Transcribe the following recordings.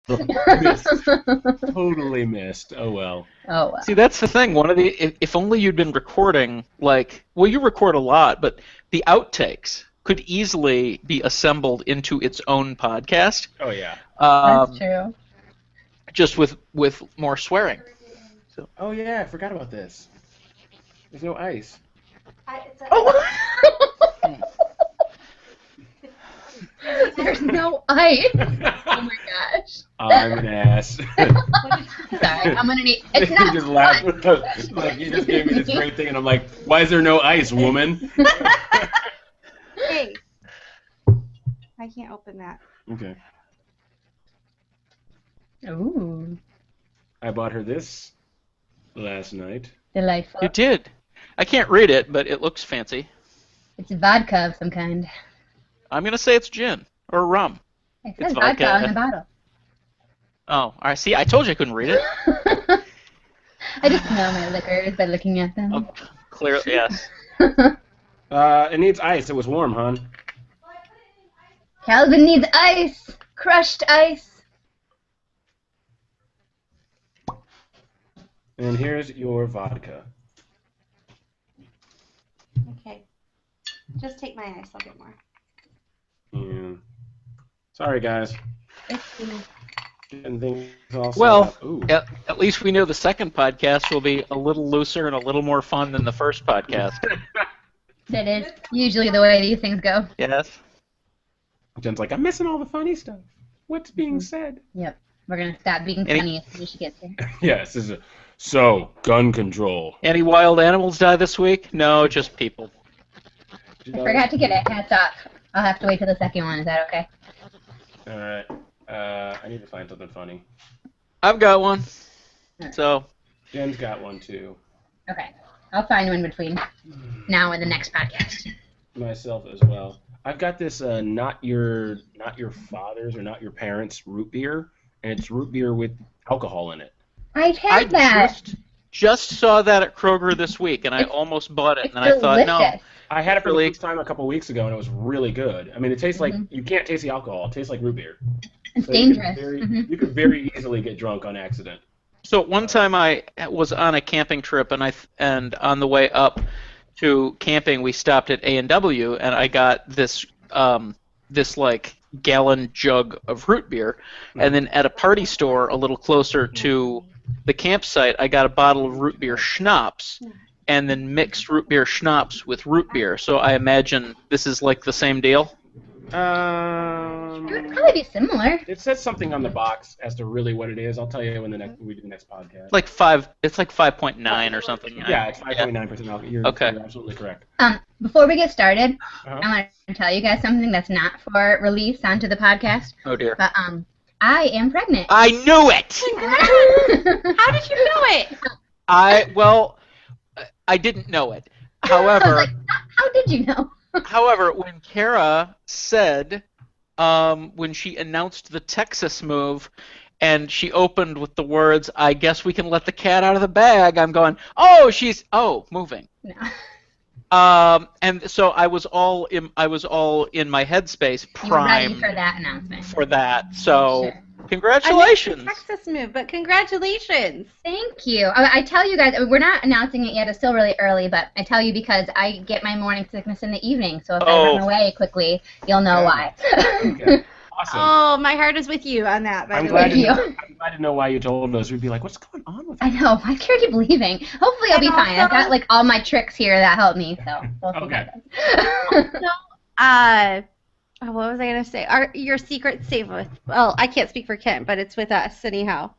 missed. Totally missed. Oh well. Oh, wow. See, that's the thing. If only you'd been recording, well, you record a lot, but the outtakes could easily be assembled into its own podcast. Oh yeah. That's true. Just with more swearing. Oh yeah, I forgot about this. There's no ice. There's no ice. Oh my gosh. I'm an ass. Sorry, I'm gonna need. It's You not just laughed. fun. Like you just gave me this great thing, and I'm like, why is there no ice, woman? Hey. I can't open that. Okay. Ooh, I bought her this last night. delightful. You did. I can't read it, but it looks fancy. It's vodka of some kind. I'm gonna say it's gin or rum. It It's says vodka vodka. on the bottle. Oh, I see. I told you I couldn't read it. I just know my liquors by looking at them. Oh, clearly, yes. It needs ice. It was warm, hon. Calvin needs ice. Crushed ice. And here's your vodka. Okay. Just take my ice. I'll get more. Yeah. Sorry, guys. Getting things all set Well, up. Ooh. at least we know the second podcast will be a little looser and a little more fun than the first podcast. That is usually the way these things go. Yes. Jen's like, I'm missing all the funny stuff. What's being said? Yep. We're gonna stop being funny as soon as she gets here. Yes. So, gun control. Any wild animals die this week? No, just people. I forgot to get it. Hats off. I'll have to wait till the second one. Is that okay? All right. I need to find something funny. I've got one. So, Jen's got one too. Okay. I'll find one between now and the next podcast. Myself as well. I've got this not your father's or not your parents' root beer, and it's root beer with alcohol in it. I've I had that. just saw that at Kroger this week, and I It's- almost bought it, It's and I thought, no. delicious. I had it for the Really? first time a couple weeks ago, and it was really good. I mean, it tastes like you can't taste the alcohol. It tastes like root beer. It's So dangerous. You could very easily get drunk on accident. So one time I was on a camping trip, and on the way up to camping, we stopped at A&W, and I got this like gallon jug of root beer, and then at a party store a little closer to the campsite, I got a bottle of root beer schnapps, and then mixed root beer schnapps with root beer. So I imagine this is like the same deal. It would probably be similar. It says something on the box as to really what it is. I'll tell you when we do the next podcast. It's like 5.9 or something. Yeah, it's 5.9% alcohol. You're absolutely correct. Before we get started, Uh-huh. I want to tell you guys something that's not for release onto the podcast. Oh dear. But I am pregnant. I knew it. How did you know it? I didn't know it. I was However, like, how did you know? when Kara said, when she announced the Texas move, and she opened with the words, "I guess we can let the cat out of the bag," I'm going, she's moving. No. And so I was all in my headspace, You were ready primed for that announcement. for that. So, Sure. congratulations. I missed the Texas move, but congratulations. Thank you. I tell you guys, we're not announcing it yet. It's still really early, but I tell you because I get my morning sickness in the evening. So if I run away quickly, you'll know why. Okay. Awesome. Oh, my heart is with you on that, by I'm the glad, way. I'm glad to know why you told us. We'd be like, what's going on with I know. Why can't you believing? Hopefully I'll be And fine. I've also- got like all my tricks here that help me. So we'll see Okay. how it What was I going to say? Your secret's safe with, well, I can't speak for Kent, but it's with us anyhow.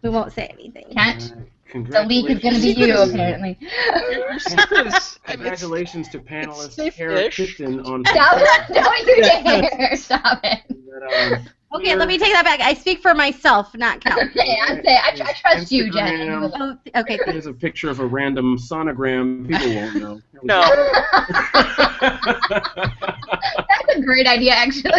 We won't say anything. goes. Can't. The Congratulations. leak is going to be you, apparently. Congratulations to panelist safe-ish. Kara Tipton on Stop it. Don't do that. Stop it. Okay, let me take that back. I speak for myself, not Cal. Okay, I trust you, Jen. Instagram. Oh, okay. Here's a picture of a random sonogram. People won't know. No. That's a great idea, actually.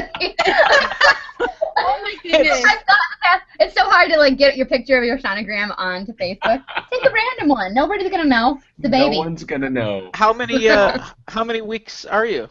Oh my goodness. I thought that it's so hard to like get your picture of your sonogram onto Facebook. Take a random one. Nobody's gonna know. The baby. No one's gonna know. How many weeks are you?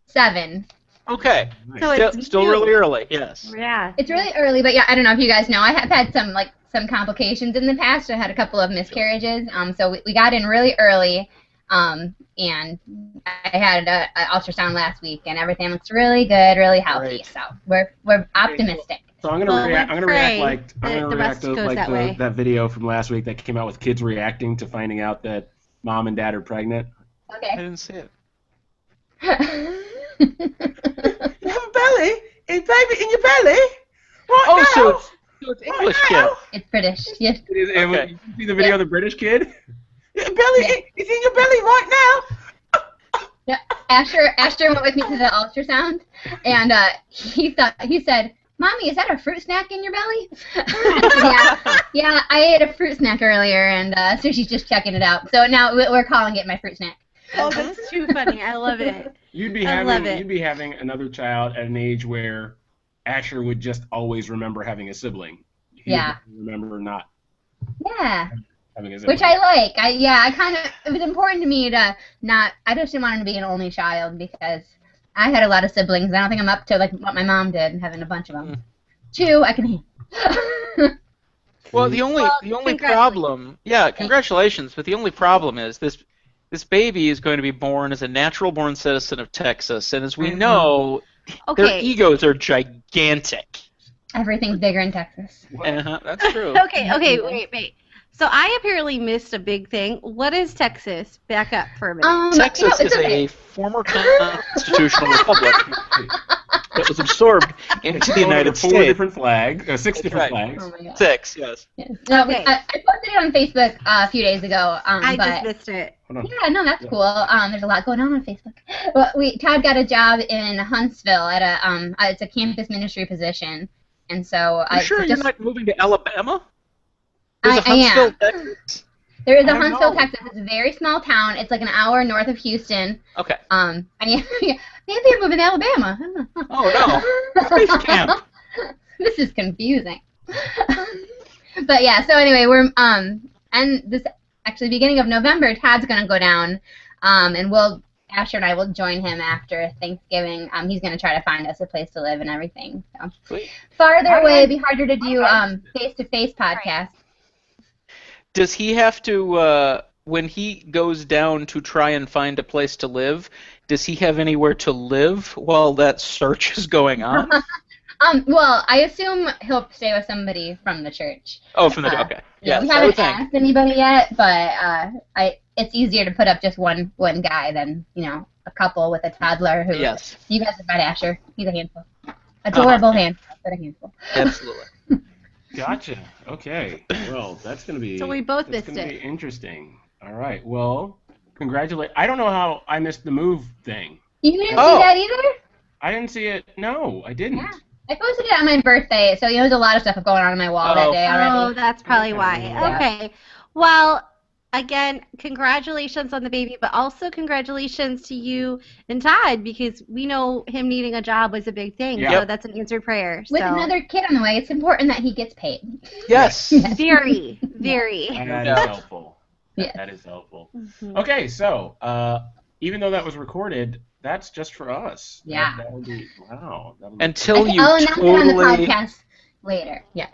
7. Okay. Nice. So it's Still new. really early. Yes. Yeah. It's really early, but yeah, I don't know if you guys know. I have had some complications in the past. I had a couple of miscarriages. So we got in really early. And I had an ultrasound last week, and everything looks really good, really healthy. Great. So we're optimistic. So I'm gonna react. I'm gonna react like the rest goes that way. that video from last week that came out with kids reacting to finding out that mom and dad are pregnant. I Okay. didn't see it. You have a belly, a baby in your belly. What Oh, now? so it's English kid. It's British. Yes. It is, and Okay. you see the video of the British kid? Your belly, it's in your belly right now. Yeah. Asher went with me to the ultrasound, and he said, "Mommy, is that a fruit snack in your belly?" yeah, I ate a fruit snack earlier, and so she's just checking it out. So now we're calling it my fruit snack. Oh, that's too funny. I love it. You'd be I love it. you'd be having another child at an age where Asher would just always remember having a sibling. He Yeah. would remember not Yeah, having a sibling. which I like. It was important to me to not. I just didn't want him to be an only child because I had a lot of siblings. I don't think I'm up to like what my mom did, having a bunch of them. 2, I can handle. Well, the only congratulations. problem, congratulations, but the only problem is this baby is going to be born as a natural-born citizen of Texas, and as we know, their Okay. egos are gigantic. Everything's bigger in Texas. That's true. Okay, wait. So I apparently missed a big thing. What is Texas? Back up for a minute. Texas it's is okay. a former constitutional republic that was absorbed into the United Four States. different flags, 6 That's different right. flags. Oh my God. 6, yes. Yes. No, Okay. I posted it on Facebook a few days ago. I but just missed it. Hold on. yeah, no, that's cool. There's a lot going on Facebook. Well, Todd got a job in Huntsville at it's a campus ministry position, and so You sure you're just, not moving to Alabama? There's a I am. Huntsville, Texas? There is I a don't Huntsville, know. Texas. It's a very small town. It's like an hour north of Houston. Okay. And maybe you're moving to Alabama. I don't know. Oh, no. Space camp. This is confusing. But yeah, so anyway, we're and this actually beginning of November, Todd's gonna go down, and Asher and I will join him after Thanksgiving. He's gonna try to find us a place to live and everything. So Sweet. farther away, it'd be harder to do face-to-face podcast. Does he have to, when he goes down to try and find a place to live, does he have anywhere to live while that search is going on? Well, I assume he'll stay with somebody from the church. Oh, from the, okay. Yeah, Yes, we I would haven't think. asked anybody yet, but it's easier to put up just one guy than a couple with a toddler who. Yes, You guys have met Asher. He's a handful. Adorable handful, but a handful. absolutely. Gotcha. Okay. Well, that's gonna be. So we both that's missed gonna it. be interesting. All right. Well, congratulate. I don't know how I missed the move thing. You didn't Oh. see that either? I didn't see it. No, I didn't. Yeah. I posted it on my birthday, so there's a lot of stuff going on my wall that Oh. day Oh, already. that's probably Okay. why. Yeah. Okay. Well, again, congratulations on the baby, but also congratulations to you and Todd because we know him needing a job was a big thing. Yeah. So that's an answered prayer. With so another kid on the way, it's important that he gets paid. Yes. very, very. That Yeah. is helpful. Yes. That is helpful. Mhm. Okay, so even though that was recorded, that's just for us. Yeah. That'll be wow. That'll be, Until you I'll announce it on the totally, podcast later. Yeah.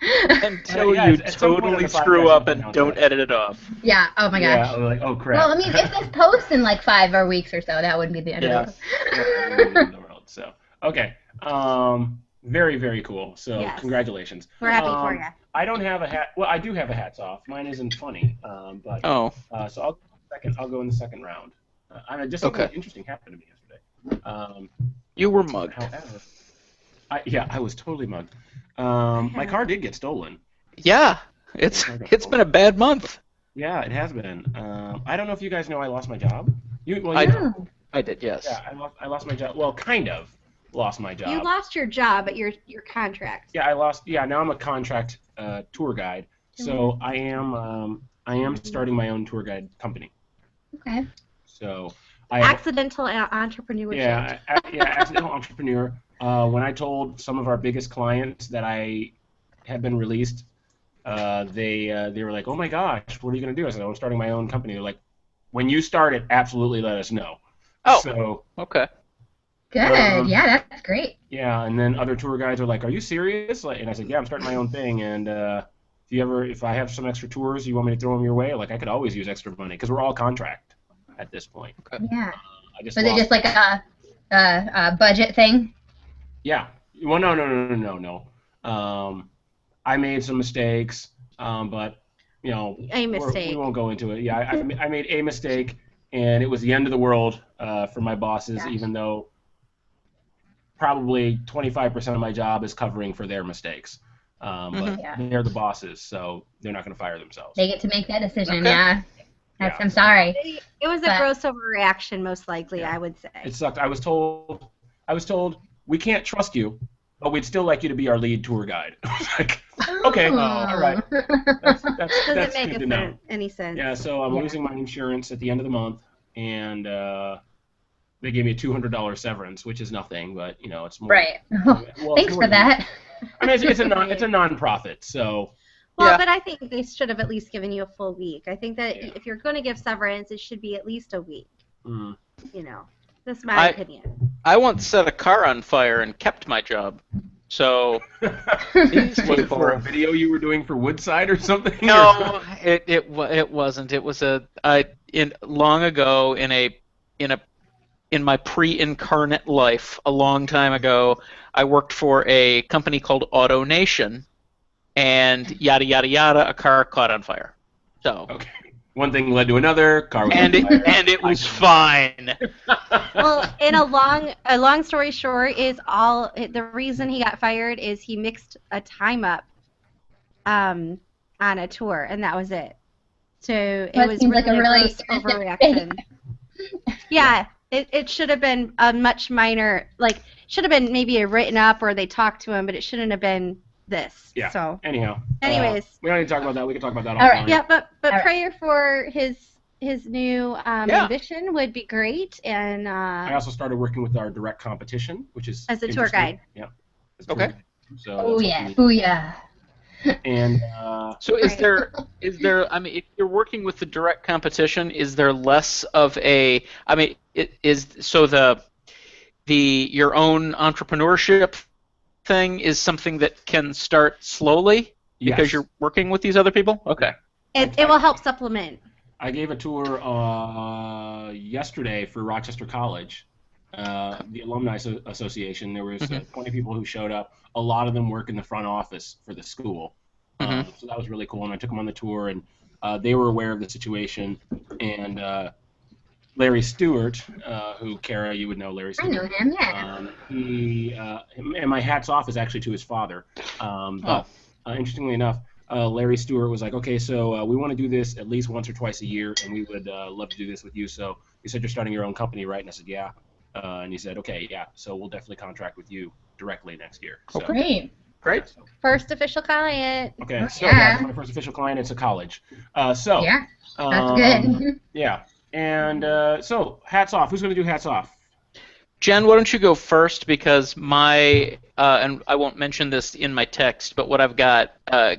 until Yeah, you at some point on totally the screw podcast, up you and can don't announce edit it off. Yeah. Oh my gosh. yeah, like oh crap. Well, I mean, if this posts in like 5 or weeks or so, that wouldn't be the end Yeah. of it. Yeah, in the world. So okay, very very cool. So Yes. congratulations. We're happy for you. I don't have a hat. Well, I do have a hats off. Mine isn't funny. But Oh, so I'll go in the second round. Just something Okay. interesting happened to me yesterday. you were mugged. However, I was totally mugged. My car did get stolen. Yeah, it's been a bad month. Yeah, it has been. I don't know if you guys know I lost my job. You I know. Oh. I did, yes. Yeah, I lost my job. Well, kind of lost my job. You lost your job, but your contract. Yeah, I lost. Yeah, now I'm a contract tour guide. So I am starting my own tour guide company. Okay. So I have, Accidental entrepreneurship. yeah, accidental entrepreneur. When I told some of our biggest clients that I had been released, they were like, "Oh my gosh, what are you gonna do?" I said, "I'm starting my own company." They're like, "When you start it, absolutely let us know." Oh. So Okay. Good. Yeah, that's great. Yeah, and then other tour guides are like, "Are you serious?" Like, and I said, "Yeah, I'm starting my own thing, and if I have some extra tours, you want me to throw them your way? Like, I could always use extra money because we're all contract at this point. Yeah. I just Was it lost- just like a budget thing? Yeah. Well, no. I made some mistakes, but A mistake. we won't go into it. Yeah, I made a mistake, and it was the end of the world for my bosses, Gosh. even though probably 25% of my job is covering for their mistakes. But Yeah. they're the bosses, so they're not going to fire themselves. They get to make that decision. Okay. Yeah. Yeah. I'm sorry. It was a But- gross overreaction, most likely, Yeah. I would say. It sucked. I was told we can't trust you, but we'd still like you to be our lead tour guide. I was like, okay, all right. That's Doesn't make good to know. any sense. Yeah, so I'm Yeah. losing my insurance at the end of the month, and they gave me a $200 severance, which is nothing, but it's more. Right. Well, it's Thanks more for than- that. I mean, it's a non-profit, so Well, Yeah. but I think they should have at least given you a full week. I think that Yeah. if you're going to give severance, it should be at least a week. mm. That's my I- opinion. I once set a car on fire and kept my job. So these Was it for a people. video you were doing for Woodside or something? No, it wasn't. It was long ago in my pre-incarnate life, a long time ago. I worked for a company called AutoNation, and yada yada yada. A car caught on fire. So Okay. One thing led to another. Car was and on fire. it was fine. Well, in a long story short, the reason he got fired is he mixed a time up on a tour, and that was it. So it That was seems like a really gross overreaction. Yeah, it should have been a much minor, should have been maybe a written up or they talked to him, but it shouldn't have been this. Yeah. So, Anyhow. anyways, We don't need to talk about that. We can talk about that All right. offline. yeah, but All right. prayer for his new Yeah. ambition would be great, and I also started working with our direct competition, which is As a tour interesting. guide. Yeah. As a tour Okay. guide. So Oh that's yeah. something- Booyah. And So is Right. there? I mean, if you're working with the direct competition, is there less of a? I mean, your own entrepreneurship thing is something that can start slowly because yes. you're working with these other people. Okay. it will help supplement. I gave a tour yesterday for Rochester College, the Alumni Association. There was 20 people who showed up. A lot of them work in the front office for the school. So that was really cool. And I took them on the tour, and they were aware of the situation. And Larry Stewart, who, Kara, you would know Larry I Stewart. know him. Yeah. And my hat's off is actually to his father. But interestingly enough, Larry Stewart was like, okay, so we want to do this at least once or twice a year, and we would love to do this with you. So you said you're starting your own company, right? And I said, yeah. And he said, okay, yeah. So we'll definitely contract with you directly next year. So, Great. Great. First official client. okay, so Yeah. that's my first official client. It's a college. So Yeah. That's um, good. Yeah. And so hats off. Who's going to do hats off? Jen, why don't you go first because my and I won't mention this in my text, but what I've got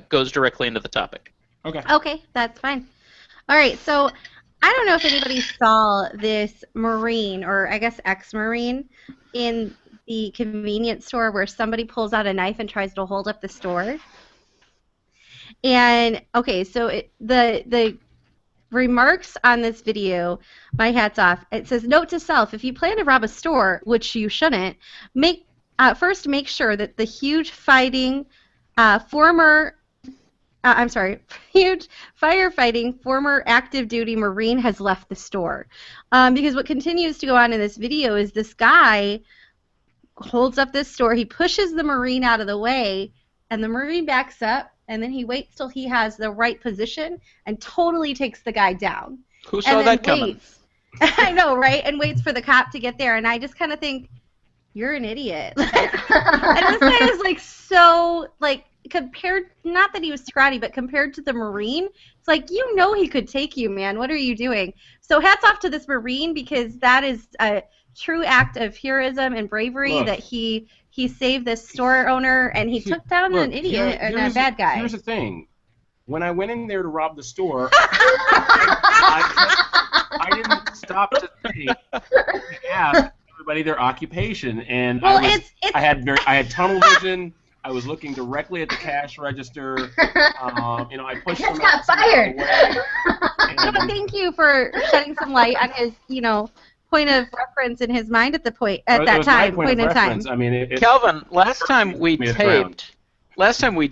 goes directly into the topic. Okay. Okay, that's fine. All right, so I don't know if anybody saw this Marine, or I guess ex-Marine, in the convenience store where somebody pulls out a knife and tries to hold up the store. And, okay, so the remarks on this video, my hat's off. It says, note to self, if you plan to rob a store, which you shouldn't, first make sure that the huge firefighting former active duty Marine has left the store. Because what continues to go on in this video is this guy holds up this store, he pushes the Marine out of the way, and the Marine backs up, and then he waits till he has the right position and totally takes the guy down. Who And saw then that coming? waits. I know, right? And waits for the cop to get there, and I just kind of think, you're an idiot. And this guy is so compared, not that he was scrawny, but compared to the Marine, it's like, he could take you, man. What are you doing? So hats off to this Marine, because that is a true act of heroism and bravery. Look. That he saved this store owner, and he took down an idiot and a bad guy. Here's the thing. When I went in there to rob the store, I didn't stop to think and ask everybody their occupation, and Well, I had tunnel vision. I was looking directly at the cash register. I pushed Just him got out some fired. way, and- thank you for shedding some light on his, point of reference in his mind at that it was my time. point of in time. reference. I mean, Calvin, last time we Made it around.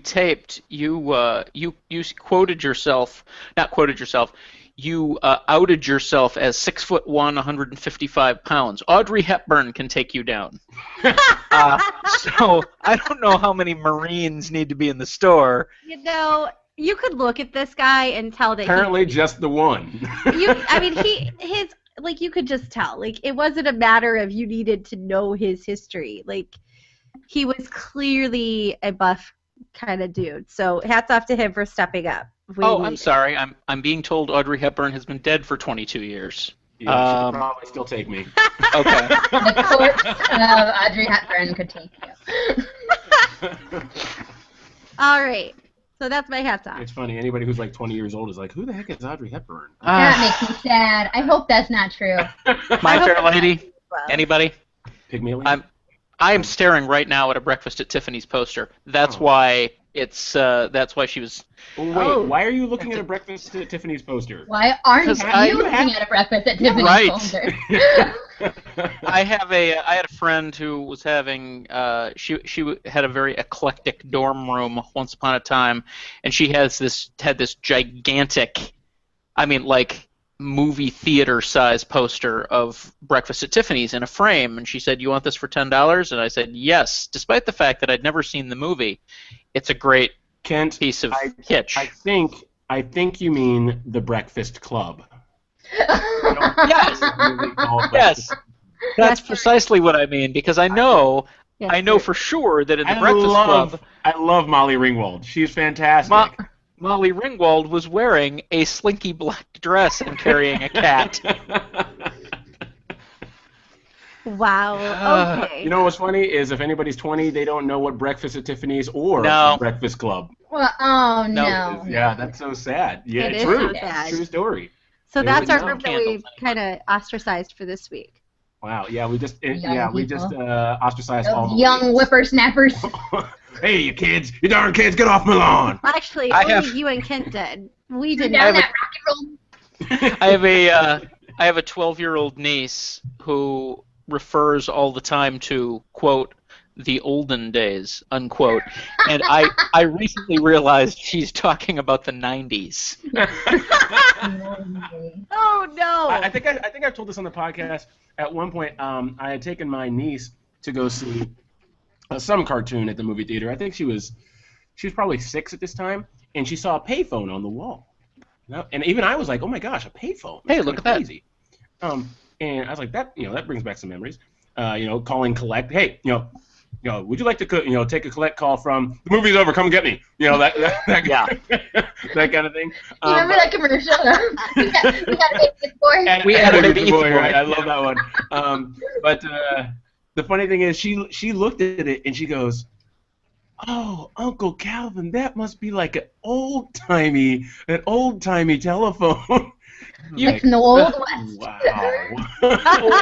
taped, you quoted yourself, not quoted yourself. You outed yourself as 6'1", 155 pounds. Audrey Hepburn can take you down. So I don't know how many Marines need to be in the store. You could look at this guy and tell that apparently just the one. you could just tell. Like, it wasn't a matter of you needed to know his history. Like, he was clearly a buff kind of dude. So hats off to him for stepping up. I'm sorry. I'm being told Audrey Hepburn has been dead for 22 years. Yeah, she could probably still take me. Okay. The corpse of Audrey Hepburn could take you. All right. So that's my hats off. It's funny. Anybody who's like 20 years old is like, who the heck is Audrey Hepburn? That makes me sad. I hope that's not true. My Fair Lady. Well, Anybody? Pygmalion? I am staring right now at a Breakfast at Tiffany's poster. That's why it's. That's why she was. Wait, why are you looking at a Breakfast at Tiffany's poster? Why aren't Because you looking at a breakfast at Tiffany's Right. poster? I had a friend who was having. She had a very eclectic dorm room once upon a time, and she had this gigantic, movie theater size poster of Breakfast at Tiffany's in a frame, and she said, "You want this for $10?" And I said, "Yes," despite the fact that I'd never seen the movie. It's a great Kent, piece of kitsch. I think you mean the Breakfast Club. Yes. Yes, that's precisely what I mean, because I know for sure that in the Breakfast Club, I love Molly Ringwald. She's fantastic. Molly Ringwald was wearing a slinky black dress and carrying a cat. Wow. Okay. You know what's funny is if anybody's 20, they don't know what Breakfast at Tiffany's or No. Breakfast Club. Well, oh No. no. Yeah, that's so sad. Yeah, It is true. so sad. True story. So They that's our wouldn't group know. that we've kind of ostracized for this week. Wow. Yeah, we just people. ostracized all Those the young whippersnappers. Hey, you kids! You darn kids, get off my lawn! Actually, I only have- you and Kent did. We did Down not. that rock and roll. I have a 12-year-old niece who refers all the time to, quote, the olden days, unquote. And I recently realized she's talking about the 90s. Oh no! I think I've told this on the podcast. At one point, I had taken my niece to go see some cartoon at the movie theater. I think she was probably 6 at this time, and she saw a payphone on the wall. And even I was like, "Oh my gosh, a payphone! Hey, That's look kinda at that. crazy." And I was like, "That brings back some memories." Calling collect. Hey, would you like to take a collect call from the movie's over? Come get me. That Yeah. that kind of thing. You remember that commercial? we got a big boy. We had a baby Baby boy, boy. right? I love that one. But the funny thing is, she looked at it and she goes, "Oh, Uncle Calvin, that must be like an old timey telephone." Like in the old west. Wow.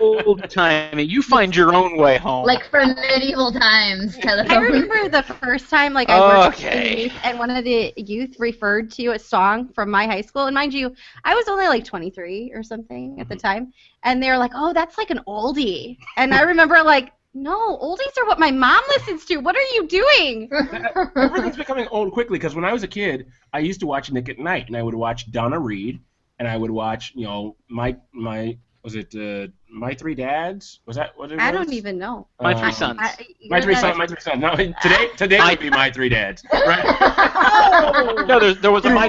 Old timey. You find your own way home. Like from medieval times. I Telephone. remember the first time I worked Okay. in youth, and one of the youth referred to a song from my high school. And mind you, I was only like 23 or something at the time, and they were like, "Oh, that's like an oldie." And I remember like, "No, oldies are what my mom listens to. What are you doing?" Everything's becoming old quickly because when I was a kid, I used to watch Nick at Night, and I would watch Donna Reed, and I would watch, my Three Dads? Was that what it was? I don't even know. My Three Sons. My Three Sons. No, today would be My Three Dads, right? No, there was a My.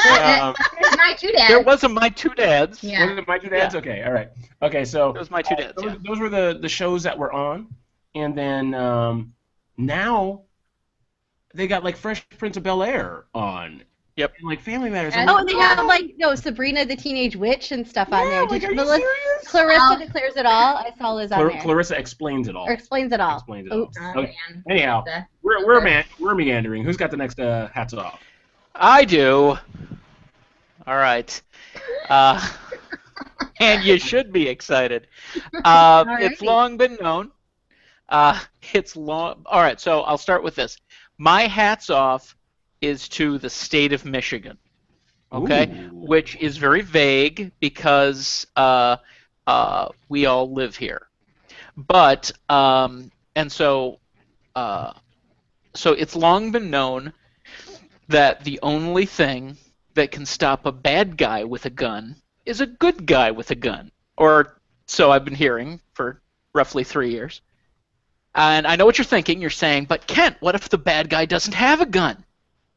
There's my two dads. There was a My Two Dads. Yeah. Was it My Two Dads? Yeah. Okay, all right. Okay, so It was My Two Dads. Yeah. those were the shows that were on, and then now they got like Fresh Prince of Bel-Air on. Yep. And, like Family Matters. And- Oh, and they have Sabrina the Teenage Witch and stuff on there. Like, are you Melissa- serious? Clarissa Declares It All. I saw Liz on there. Clarissa explains it all. Or explains it all. Explains it all. Oops. Oh, Okay. man. Anyhow, we're meandering. Who's got the next hats off? I do. All right. and you should be excited. It's Alrighty. long been known. It's long. All right, so I'll start with this. My hats off is to the state of Michigan, okay, Ooh. which is very vague because we all live here. But and so it's long been known that the only thing that can stop a bad guy with a gun is a good guy with a gun, or so I've been hearing for roughly 3 years. And I know what you're thinking. You're saying, but Kent, what if the bad guy doesn't have a gun?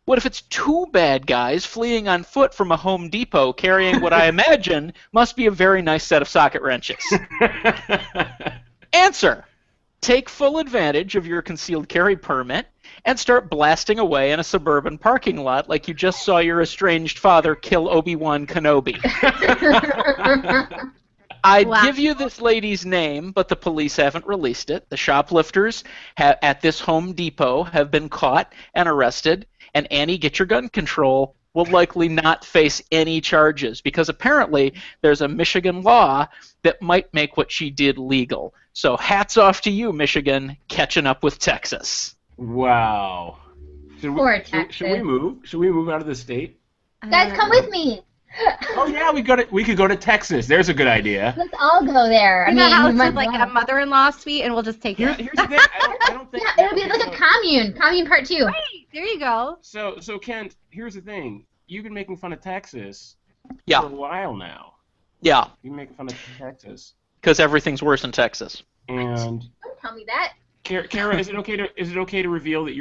What if it's two bad guys fleeing on foot from a Home Depot carrying what I imagine must be a very nice set of socket wrenches? Answer. Take full advantage of your concealed carry permit and start blasting away in a suburban parking lot like you just saw your estranged father kill Obi-Wan Kenobi. I'd Wow. give you this lady's name, but the police haven't released it. The shoplifters at this Home Depot have been caught and arrested, and Annie Get Your Gun Control will likely not face any charges because apparently there's a Michigan law that might make what she did legal. So hats off to you, Michigan, catching up with Texas. Wow. Should Poor should Texas. we move? Should we move out of the state? Guys, come with me. Oh yeah, we could go to Texas. There's a good idea. Let's all go there. In a house my with like God. a mother-in-law suite, and we'll just take Here's it. the thing. I don't think. Yeah, it'll be like a commune part 2. Right, there you go. So Kent, here's the thing. You've been making fun of Texas Yeah. for a while now. Yeah, You've been making fun of Texas. because everything's worse in Texas. And Don't tell me that. Kara, is it okay to reveal that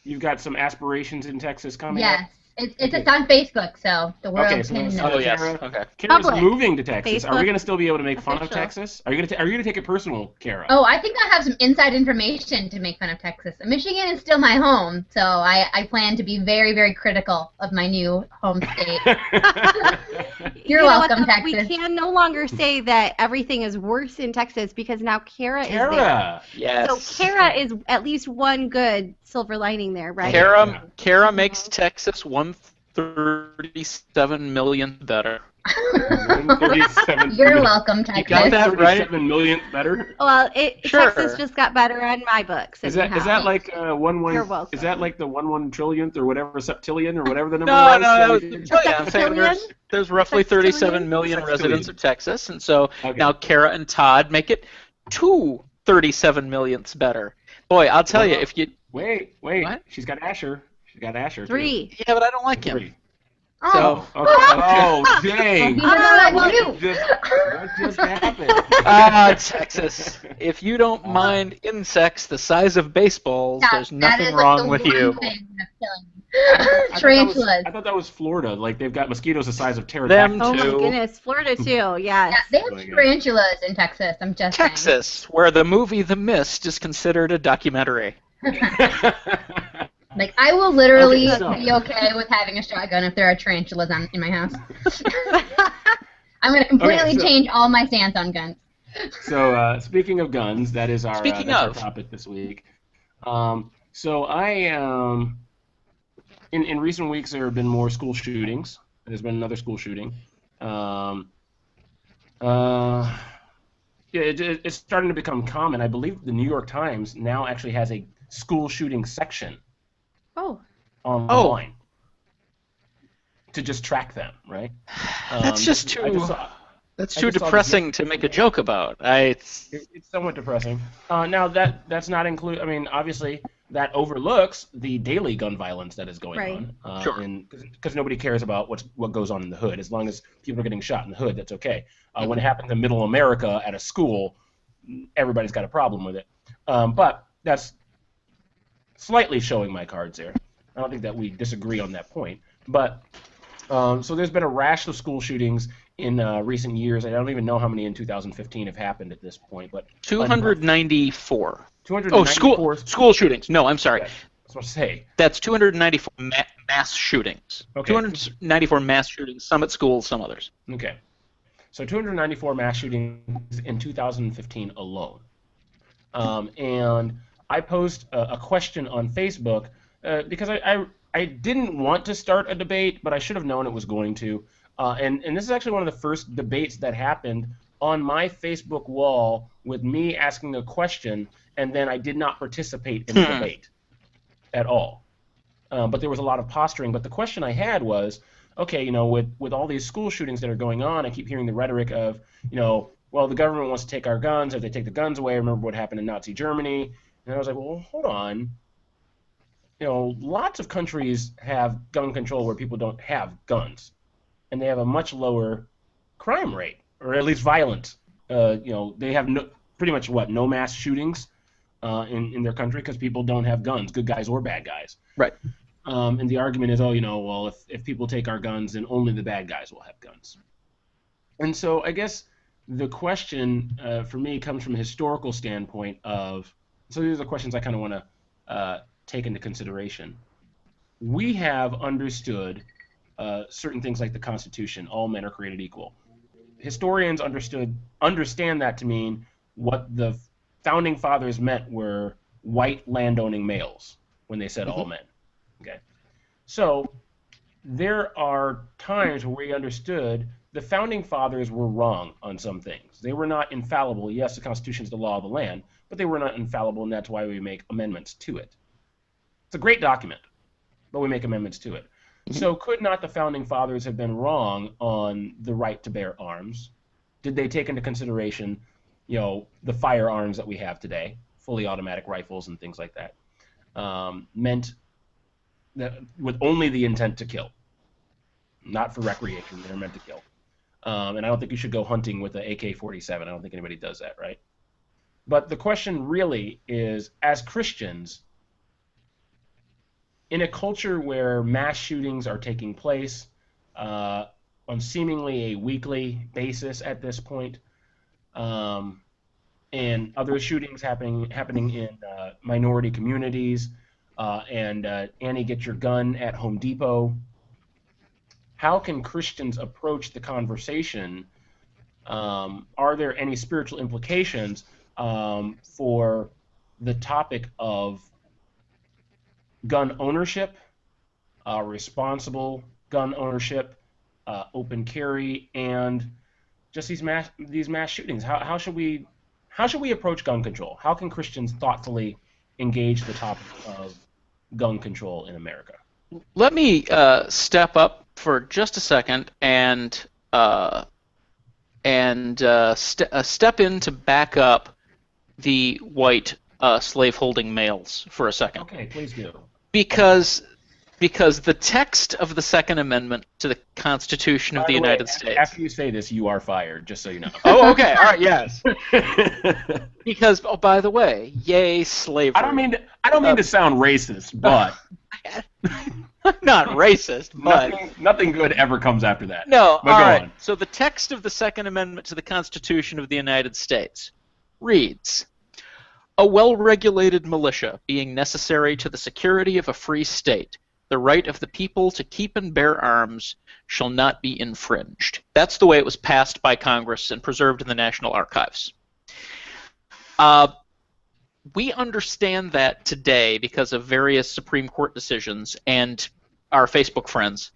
you've got some aspirations in Texas coming up? Yes. It's on Facebook, so the world Okay, so can let's- know. Oh, yes. Kara- Okay. Kara's Public. moving to Texas. Are we Facebook. going to still be able to make fun of Official. Texas? Are you gonna take it personal, Kara? Oh, I think I have some inside information to make fun of Texas. Michigan is still my home, so I plan to be very, very critical of my new home state. You're You know what, welcome, though? We Texas. can no longer say that everything is worse in Texas because now Kara is there. Kara. Yes. So Kara is at least one good silver lining there, right? Kara makes Texas 137 million better. 137 You're welcome, Texas. got that right? 37 million better. Well, Sure. Texas just got better on my books. Is that like You're 1 welcome. Is that like the 1 trillionth or whatever septillion or whatever the number No, was? that was So yeah, I'm saying there's roughly 37 million Sextillion. residents of Texas, and so Okay. now Kara and Todd make it 37 millionths better. Boy, I'll tell you, if you Wait. What? She's got Asher. She's got Asher. too. 3. yeah, but I don't like him. 3. Oh, So Oh, dang. What What just happened? Texas, if you don't mind insects the size of baseballs, there's that nothing is, like, wrong the with one you. thing that's killing me. I Tarantulas. thought that was Florida. Like they've got mosquitoes the size of Them pterodactyls. Oh my Two. goodness, Florida too. Yes. Yeah, they have Oh my God. tarantulas in Texas. I'm just saying. Texas, where the movie The Mist is considered a documentary. Like, I will literally Okay, so- be okay with having a shotgun if there are tarantulas in my house. I'm going to completely Okay, so- change all my stance on guns. So speaking of guns, that is our Speaking that's our of. topic this week. So I in recent weeks there have been more school shootings. There's been another school shooting. It's starting to become common. I believe the New York Times now actually has a school shooting section Oh. online to just track them, right? That's just I too. just saw- That's I too just saw depressing to make a joke about. It's somewhat depressing. Now that's not include. I mean, obviously that overlooks the daily gun violence that is going Right. on. Sure. Because nobody cares about what goes on in the hood. As long as people are getting shot in the hood, that's okay. When it happens in Middle America at a school, everybody's got a problem with it. But that's slightly showing my cards there. I don't think that we disagree on that point. But so there's been a rash of school shootings in recent years. I don't even know how many in 2015 have happened at this point, but 294. 294. Oh, school shootings. No, I'm sorry. Yeah, that's what I say. That's 294 mass shootings. Okay. 294 mass shootings. Some at schools, some others. Okay. So 294 mass shootings in 2015 alone. And I posed a question on Facebook because I didn't want to start a debate, but I should have known it was going to. And this is actually one of the first debates that happened on my Facebook wall with me asking a question, and then I did not participate in the debate at all. But there was a lot of posturing. But the question I had was, okay, with all these school shootings that are going on, I keep hearing the rhetoric of, well, the government wants to take our guns. If they take the guns away, remember what happened in Nazi Germany. And I was like, well, hold on. Lots of countries have gun control where people don't have guns, and they have a much lower crime rate, or at least violent. They have pretty much no mass shootings in their country because people don't have guns, good guys or bad guys. Right. And the argument is, well, if people take our guns, then only the bad guys will have guns. And so I guess the question for me comes from a historical standpoint of, so these are the questions I kind of want to take into consideration. We have understood certain things like the Constitution, all men are created equal. Historians understand that to mean what the founding fathers meant were white landowning males when they said all men. Okay, so there are times where we understood the founding fathers were wrong on some things. They were not infallible. Yes, the Constitution is the law of the land, but they were not infallible, and that's why we make amendments to it. It's a great document, but we make amendments to it. So could not the founding fathers have been wrong on the right to bear arms? Did they take into consideration, the firearms that we have today, fully automatic rifles and things like that, meant that with only the intent to kill, not for recreation, they're meant to kill. And I don't think you should go hunting with an AK-47. I don't think anybody does that, right? But the question really is, as Christians, in a culture where mass shootings are taking place on seemingly a weekly basis at this point, and other shootings happening in minority communities, and Annie Get Your Gun at Home Depot, how can Christians approach the conversation? Are there any spiritual implications for the topic of gun ownership, responsible gun ownership, open carry, and just these mass shootings? How should we approach gun control? How can Christians thoughtfully engage the topic of gun control in America? Let me step up for just a second and step in to back up the white slaveholding males for a second. Okay, please do. Because the text of the Second Amendment to the Constitution of the United States. After you say this, you are fired, just so you know. Oh, okay. All right. Yes. Because, by the way, yay slavery. I don't mean to sound racist, but I'm not racist, but nothing good ever comes after that. No. But all go right. on. So the text of the Second Amendment to the Constitution of the United States reads, "A well-regulated militia being necessary to the security of a free state, the right of the people to keep and bear arms shall not be infringed." That's the way it was passed by Congress and preserved in the National Archives. We understand that today because of various Supreme Court decisions and our Facebook friends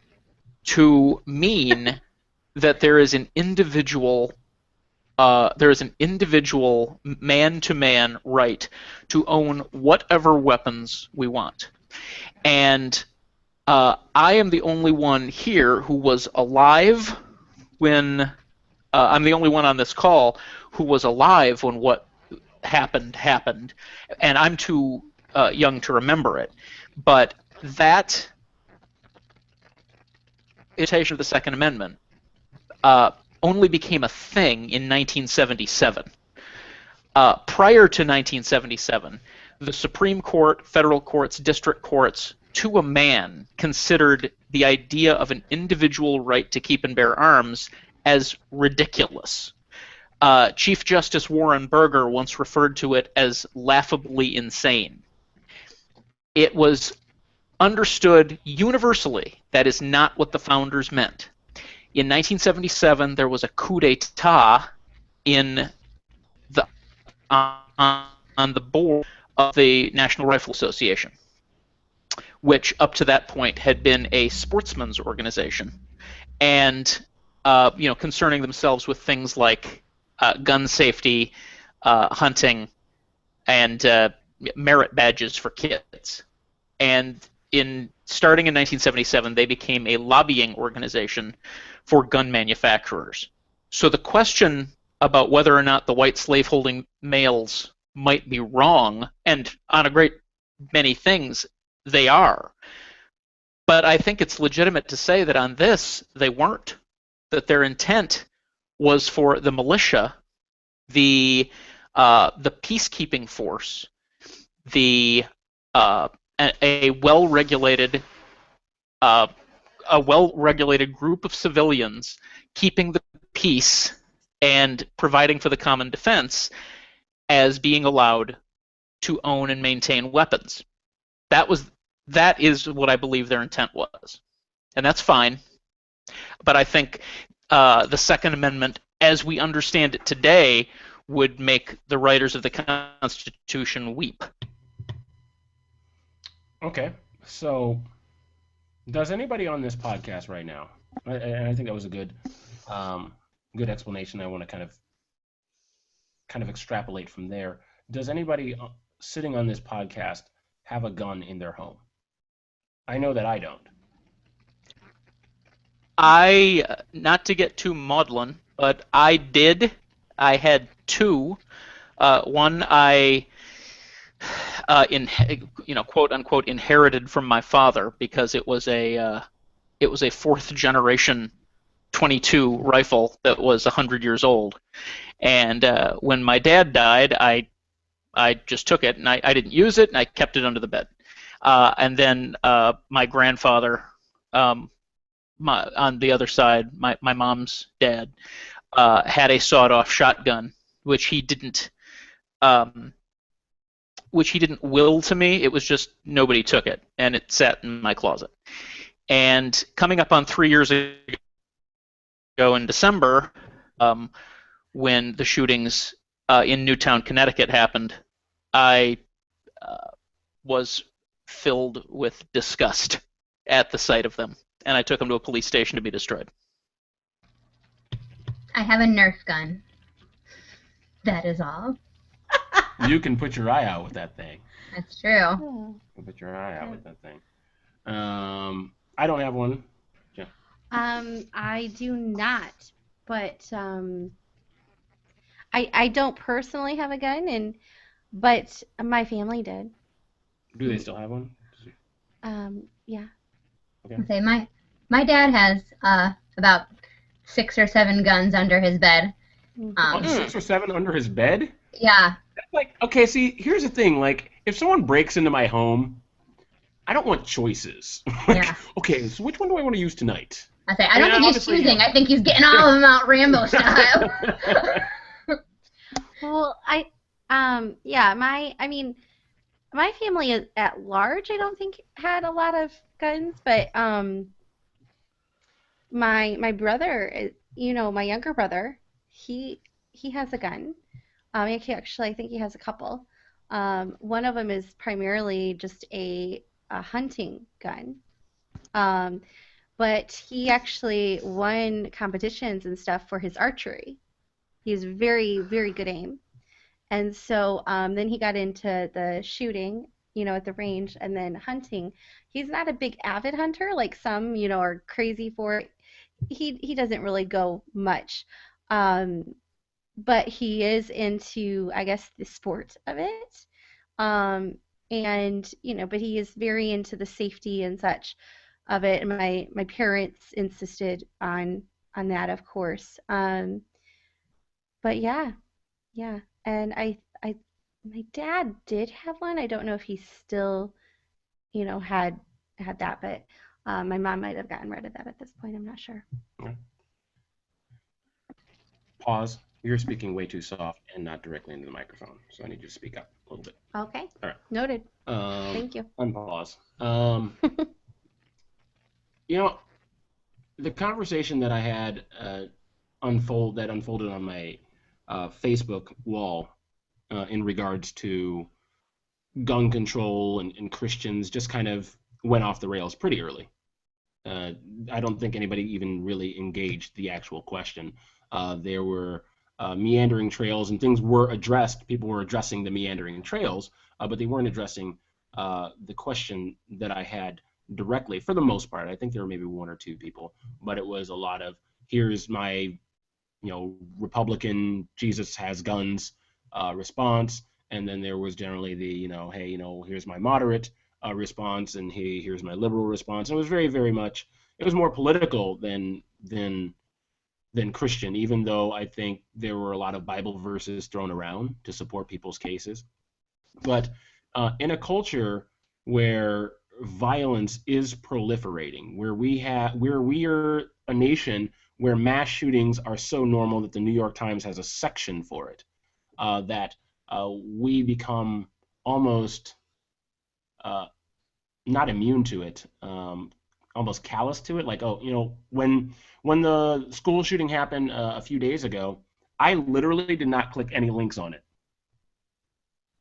to mean that there is an individual man-to-man right to own whatever weapons we want. And I am the only one here who was alive when I'm the only one on this call who was alive when what happened, and I'm too young to remember it. But that interpretation of the Second Amendment only became a thing in 1977. Prior to 1977, the Supreme Court, federal courts, district courts, to a man, considered the idea of an individual right to keep and bear arms as ridiculous. Chief Justice Warren Burger once referred to it as laughably insane. It was understood universally that is not what the founders meant. In 1977, there was a coup d'etat on the board of the National Rifle Association, which up to that point had been a sportsman's organization. and concerning themselves with things like gun safety, hunting, and merit badges for kids. And starting in 1977, they became a lobbying organization for gun manufacturers. So the question about whether or not the white slaveholding males might be wrong, and on a great many things they are, but I think it's legitimate to say that on this they weren't, that their intent was for the militia, the peacekeeping force, a well-regulated group of civilians keeping the peace and providing for the common defense, as being allowed to own and maintain weapons. That is what I believe their intent was, and that's fine. But I think the Second Amendment, as we understand it today, would make the writers of the Constitution weep. Okay, so does anybody on this podcast right now, and I think that was a good explanation. I want to kind of extrapolate from there. Does anybody sitting on this podcast have a gun in their home? I know that I don't. Not to get too maudlin, but I did. I had two. One I, quote unquote, inherited from my father, because it was a fourth generation .22 rifle that was 100 years old. And when my dad died, I just took it, and I didn't use it, and I kept it under the bed. And then my grandfather, on the other side, my mom's dad, had a sawed-off shotgun, which he didn't will to me. It was just nobody took it, and it sat in my closet. And coming up on 3 years ago in December, when the shootings in Newtown, Connecticut happened, I was filled with disgust at the sight of them, and I took them to a police station to be destroyed. I have a Nerf gun. That is all. You can put your eye out with that thing. That's true. You can put your eye out with that thing. I don't have one. Yeah. I do not, but I don't personally have a gun, but my family did. Do they still have one? Yeah. Okay. Say my dad has about 6 or 7 guns under his bed. 6 or 7 under his bed? Yeah. That's like, okay, see, here's the thing. Like, if someone breaks into my home, I don't want choices. Yeah. Okay, so which one do I want to use tonight? I don't think he's choosing. I think he's getting all of them out Rambo style. Well, my family at large, I don't think had a lot of guns, but my brother, my younger brother, he has a gun. Actually, I think he has a couple. One of them is primarily just a hunting gun. But he actually won competitions and stuff for his archery. He has very, very good aim. And so then he got into the shooting, at the range, and then hunting. He's not a big avid hunter like some, are crazy for it. He doesn't really go much. But he is into, I guess, the sport of it. And, but he is very into the safety and such of it. And my parents insisted on that, of course. But yeah. And my dad did have one. I don't know if he still, had that, but my mom might have gotten rid of that at this point. I'm not sure. Okay. Pause. You're speaking way too soft and not directly into the microphone, so I need you to speak up a little bit. Okay. All right. Noted. Thank you. Unpause. The conversation that I had unfolded on my Facebook wall in regards to gun control and Christians just kind of went off the rails pretty early. I don't think anybody even really engaged the actual question. There were meandering trails, and things were addressed. People were addressing the meandering trails, but they weren't addressing the question that I had directly. For the most part, I think there were maybe one or two people, but it was a lot of, here's my, Republican Jesus has guns response, and then there was generally the, hey, here's my moderate response, and hey, here's my liberal response. And it was very, very much, it was more political than Christian, even though I think there were a lot of Bible verses thrown around to support people's cases. But in a culture where violence is proliferating, where we are a nation where mass shootings are so normal that the New York Times has a section for it, that we become almost not immune to it, almost callous to it. Like, when the school shooting happened a few days ago, I literally did not click any links on it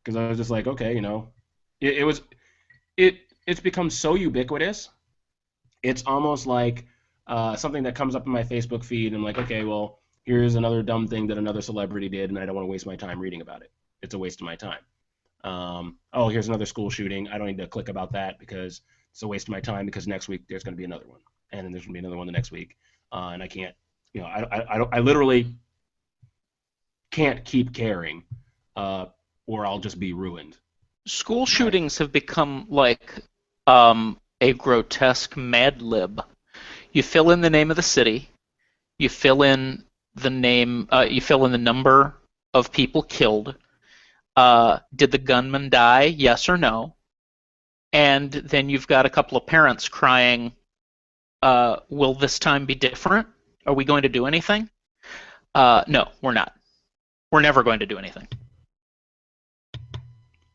because I was just like, okay, it's become so ubiquitous. It's almost like something that comes up in my Facebook feed, and I'm like, okay, well, here's another dumb thing that another celebrity did, and I don't want to waste my time reading about it. It's a waste of my time. Here's another school shooting. I don't need to click about that because it's a waste of my time, because next week there's going to be another one, and then there's going to be another one the next week, and I can't, I literally can't keep caring, or I'll just be ruined. School shootings have become like a grotesque Mad Lib. You fill in the name of the city, you fill in the name, you fill in the number of people killed. Did the gunman die? Yes or no? And then you've got a couple of parents crying, will this time be different? Are we going to do anything? No, we're not. We're never going to do anything.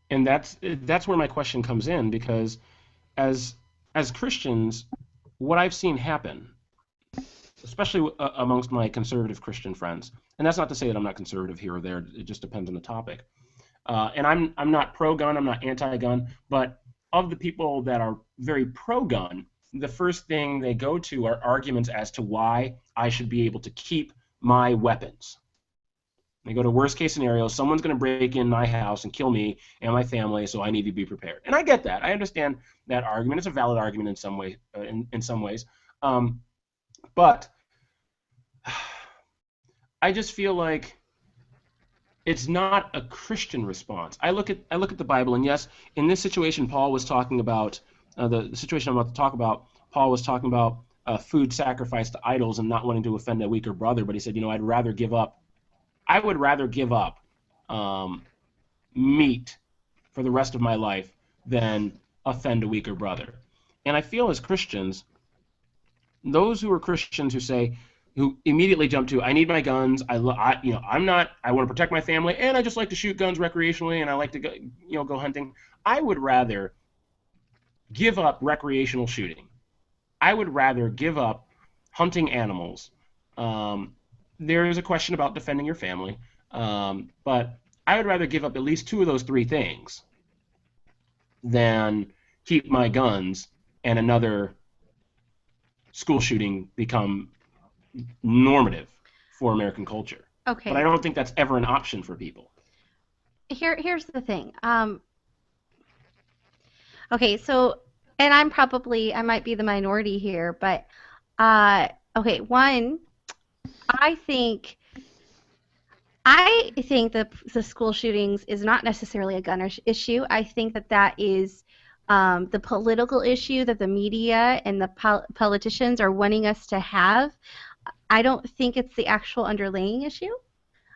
And that's where my question comes in, because as Christians, what I've seen happen, especially amongst my conservative Christian friends, and that's not to say that I'm not conservative here or there, it just depends on the topic. And I'm not pro-gun, I'm not anti-gun, but of the people that are very pro-gun, the first thing they go to are arguments as to why I should be able to keep my weapons. They go to worst case scenario, someone's going to break in my house and kill me and my family, so I need to be prepared. And I get that. I understand that argument. It's a valid argument in some way, in some ways. But I just feel like it's not a Christian response. I look at the Bible, and yes, in this situation, Paul was talking about the situation I'm about to talk about. Paul was talking about food sacrificed to idols and not wanting to offend a weaker brother. But he said, I would rather give up meat for the rest of my life than offend a weaker brother. And I feel as Christians, those who are Christians who immediately jump to, I need my guns, I want to protect my family, and I just like to shoot guns recreationally, and I like to go hunting. I would rather give up recreational shooting. I would rather give up hunting animals. There is a question about defending your family, but I would rather give up at least two of those three things than keep my guns and another school shooting become normative for American culture. Okay. But I don't think that's ever an option for people. Here's the thing. Okay, so, and I might be the minority here, but, okay, one, I think the school shootings is not necessarily a gun issue. I think that is the political issue that the media and the politicians are wanting us to have. I don't think it's the actual underlying issue.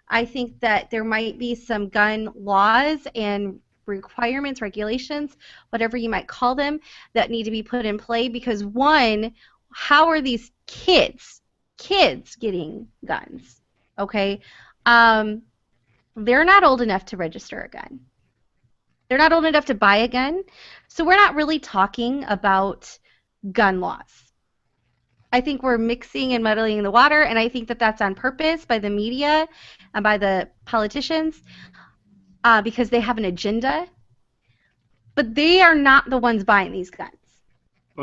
I think that there might be some gun laws and requirements, regulations, whatever you might call them, that need to be put in play, because one, how are these kids getting guns? Okay, they're not old enough to register a gun. They're not old enough to buy a gun, so we're not really talking about gun laws. I think we're mixing and muddling the water, and I think that that's on purpose by the media and by the politicians because they have an agenda. But they are not the ones buying these guns.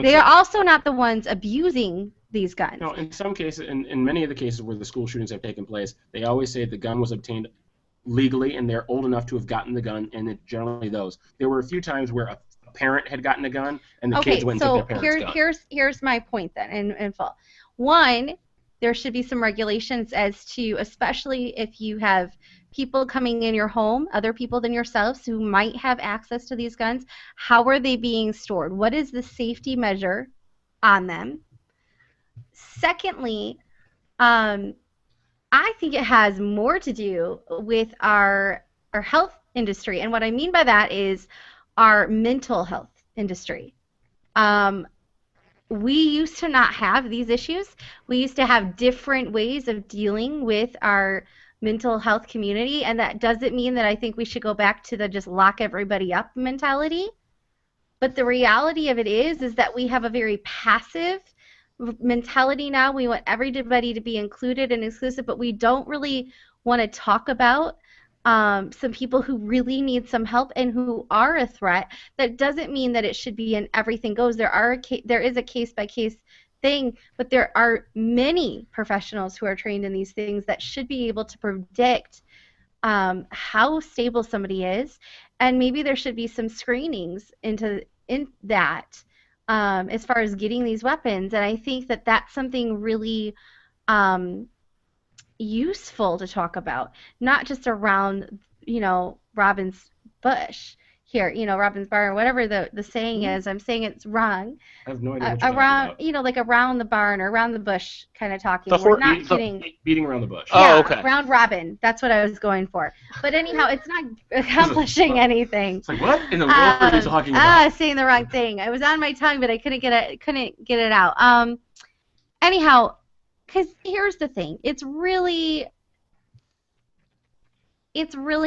They are also not the ones abusing these guns. No, in some cases, in many of the cases where the school shootings have taken place, they always say the gun was obtained legally and they're old enough to have gotten the gun, and it's generally those. There were a few times where a parent had gotten a gun and the kids went and took their parents' gun. Here's my point then in full. One, there should be some regulations as to, especially if you have people coming in your home, other people than yourselves who might have access to these guns, how are they being stored? What is the safety measure on them? Secondly, I think it has more to do with our health industry. And what I mean by that is our mental health industry. We used to not have these issues. We used to have different ways of dealing with our mental health community, and that doesn't mean that I think we should go back to the just lock everybody up mentality. But the reality of it is that we have a very passive mentality now. We want everybody to be included and exclusive, but we don't really want to talk about some people who really need some help and who are a threat. That doesn't mean that it should be an everything goes. There is a case-by-case thing, but there are many professionals who are trained in these things that should be able to predict how stable somebody is, and maybe there should be some screenings in that as far as getting these weapons. And I think that that's something really useful to talk about, not just around, Robin's bush here, Robin's bar, or whatever the saying is. I'm saying it's wrong. I have no idea what you're around, talking about. like around the barn or around the bush kind of talking. We're not kidding. Beating around the bush. Oh, okay. Around Robin. That's what I was going for. But anyhow, it's not accomplishing anything. It's like, what in the world are you talking about? Saying the wrong thing. I was on my tongue, but I couldn't get it out. Anyhow, because here's the thing. It's really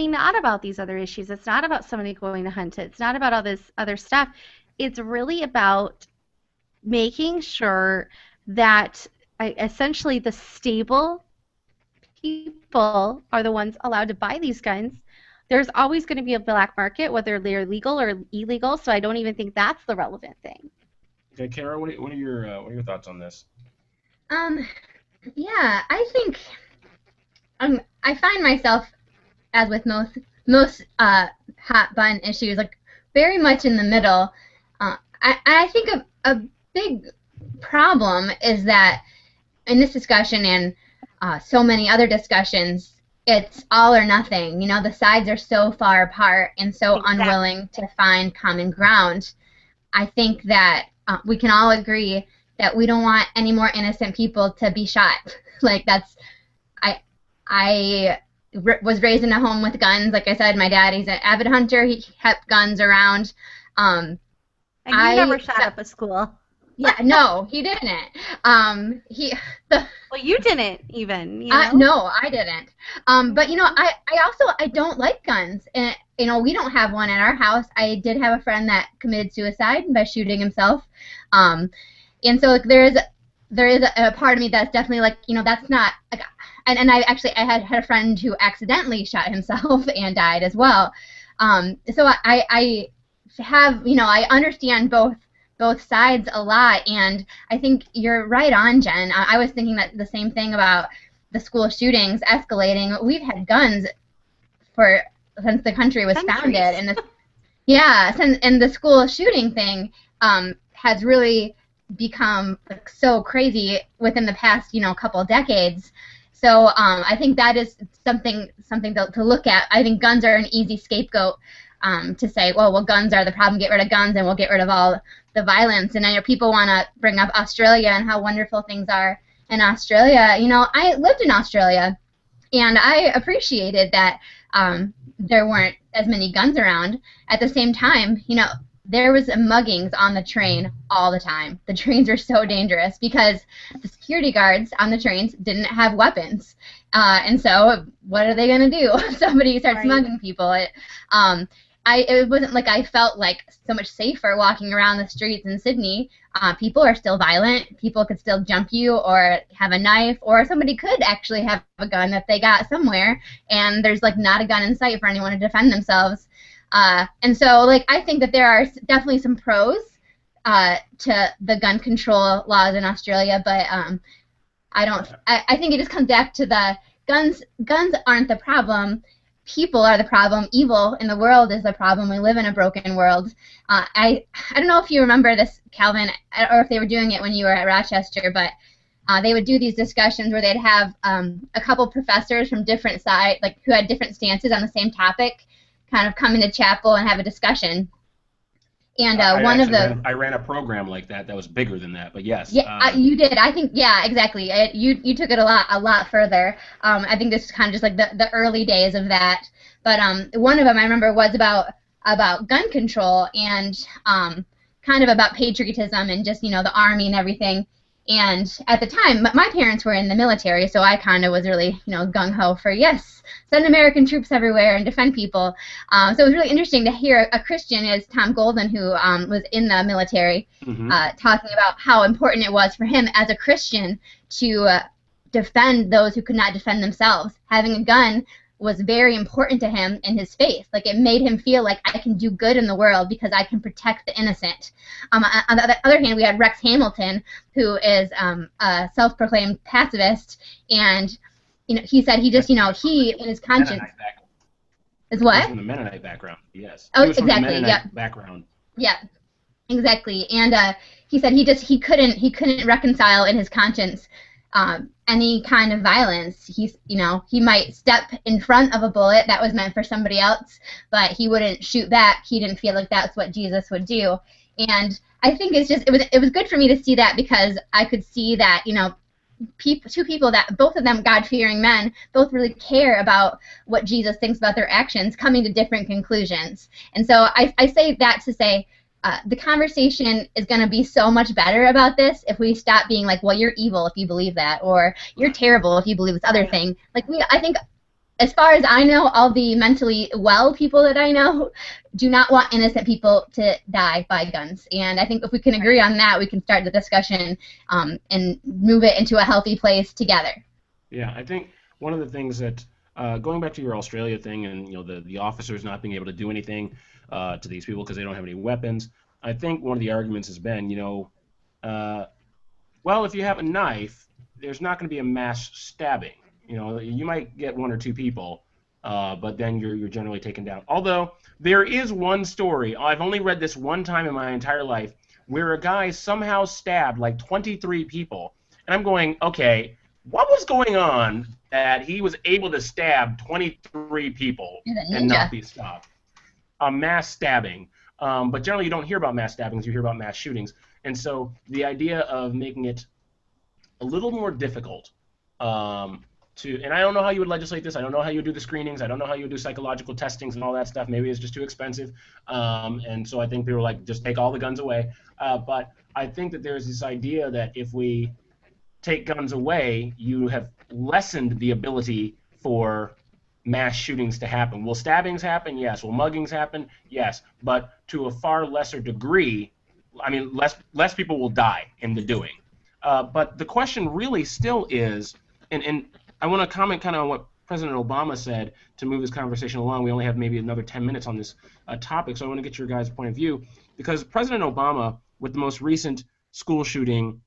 not about these other issues. It's not about somebody going to hunt it. It's not about all this other stuff. It's really about making sure that essentially the stable people are the ones allowed to buy these guns. There's always going to be a black market, whether they're legal or illegal, so I don't even think that's the relevant thing. Okay, Kara, what are your thoughts on this? Yeah, I think I find myself, as with most hot button issues, like very much in the middle. I think a big problem is that in this discussion and so many other discussions, it's all or nothing. The sides are so far apart and so unwilling to find common ground. I think that we can all agree that we don't want any more innocent people to be shot. Like I was raised in a home with guns. Like I said, my dad, he's an avid hunter. He kept guns around. And you never shot up a school. Yeah, no, he didn't. Well, you didn't even. No, I didn't. But I don't like guns. And we don't have one at our house. I did have a friend that committed suicide by shooting himself. And so there is a part of me that's definitely like, that's not like. And I had a friend who accidentally shot himself and died as well. So I have, I understand both sides a lot, and I think you're right on, Jen. I was thinking that the same thing about the school shootings escalating. We've had guns since the country was founded, and the school shooting thing has really become so crazy within the past, couple of decades. So I think that is something to look at. I think guns are an easy scapegoat to say, well, guns are the problem. Get rid of guns, and we'll get rid of all the violence. And I know people want to bring up Australia and how wonderful things are in Australia. I lived in Australia, and I appreciated that there weren't as many guns around. At the same time, there was muggings on the train all the time. The trains were so dangerous because the security guards on the trains didn't have weapons. And so what are they going to do? Somebody starts mugging people. It wasn't like I felt like so much safer walking around the streets in Sydney. People are still violent. People could still jump you or have a knife, or somebody could actually have a gun that they got somewhere, and there's not a gun in sight for anyone to defend themselves. And so, I think that there are definitely some pros to the gun control laws in Australia, but I think it just comes back to the guns. Guns aren't the problem. People are the problem. Evil in the world is the problem. We live in a broken world. I don't know if you remember this, Calvin, or if they were doing it when you were at Rochester, but they would do these discussions where they'd have a couple professors from different sides, like who had different stances on the same topic, kind of come into chapel and have a discussion. And I ran a program like that was bigger than that, but yes. Yeah, you did. I think, yeah, exactly. You took it a lot further. I think this is kind of just like the early days of that. But one of them I remember was about gun control and kind of about patriotism and just, the Army and everything. And at the time, my parents were in the military, so I kind of was really, gung-ho for, yes, send American troops everywhere and defend people. So it was really interesting to hear a Christian, as Tom Golden, who was in the military, talking about how important it was for him as a Christian to defend those who could not defend themselves. Having a gun was very important to him in his faith. Like, it made him feel like I can do good in the world because I can protect the innocent. On the other hand, we had Rex Hamilton, who is a self-proclaimed pacifist, and he said he just, he in his conscience is what? He was from the Mennonite background. Yes. Oh, he was from exactly. the Mennonite Yep. background. Yeah, exactly. And he said he couldn't reconcile in his conscience any kind of violence. He might step in front of a bullet that was meant for somebody else, but he wouldn't shoot back. He didn't feel like that's what Jesus would do. And I think it was good for me to see that, because I could see that, two people that, both of them God-fearing men, both really care about what Jesus thinks about their actions, coming to different conclusions. And so I say that to say, the conversation is going to be so much better about this if we stop being like, well, you're evil if you believe that, or you're terrible if you believe this other thing. Like, I think, as far as I know, all the mentally well people that I know do not want innocent people to die by guns. And I think if we can agree on that, we can start the discussion and move it into a healthy place together. Yeah, I think one of the things that, going back to your Australia thing and the officers not being able to do anything to these people because they don't have any weapons, I think one of the arguments has been, well, if you have a knife, there's not going to be a mass stabbing. You might get one or two people, but then you're generally taken down. Although there is one story, I've only read this one time in my entire life, where a guy somehow stabbed like 23 people, and I'm going, okay, what was going on that he was able to stab 23 people and not be stopped? A mass stabbing. But generally you don't hear about mass stabbings, you hear about mass shootings. And so the idea of making it a little more difficult and I don't know how you would legislate this, I don't know how you would do the screenings, I don't know how you would do psychological testings and all that stuff, maybe it's just too expensive. And so I think people are like, just take all the guns away. But I think that there's this idea that if we take guns away, you have lessened the ability for mass shootings to happen. Will stabbings happen? Yes. Will muggings happen? Yes. But to a far lesser degree, I mean, less people will die in the doing. But the question really still is, and I want to comment kind of on what President Obama said to move this conversation along. We only have maybe another 10 minutes on this topic, so I want to get your guys' point of view. Because President Obama, with the most recent school shooting,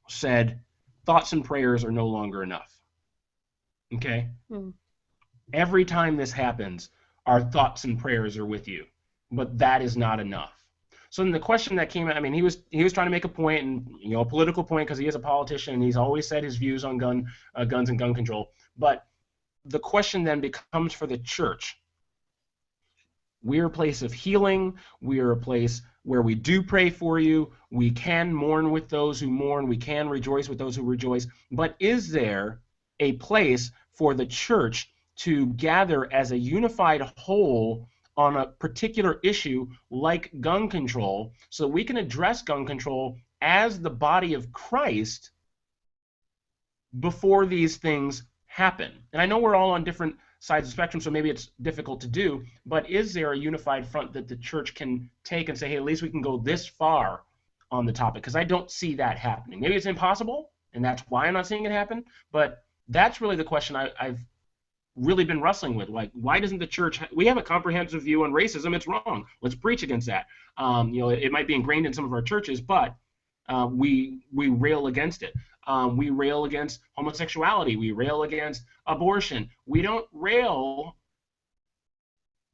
said thoughts and prayers are no longer enough. Okay? Every time this happens, our thoughts and prayers are with you, but that is not enough. So then the question that came out, I mean, he was trying to make a point, and a political point, because he is a politician and he's always said his views on guns and gun control. But the question then becomes for the church. We're a place of healing. We are a place where we do pray for you. We can mourn with those who mourn. We can rejoice with those who rejoice. But is there a place for the church to gather as a unified whole on a particular issue like gun control, so we can address gun control as the body of Christ before these things happen? And I know we're all on different sides of the spectrum, so maybe it's difficult to do, but is there a unified front that the church can take and say, hey, at least we can go this far on the topic? Because I don't see that happening. Maybe it's impossible, and that's why I'm not seeing it happen, but that's really the question really been wrestling with. Like, why doesn't the church? We have a comprehensive view on racism. It's wrong. Let's preach against that. It might be ingrained in some of our churches, but we rail against it. We rail against homosexuality. We rail against abortion. We don't rail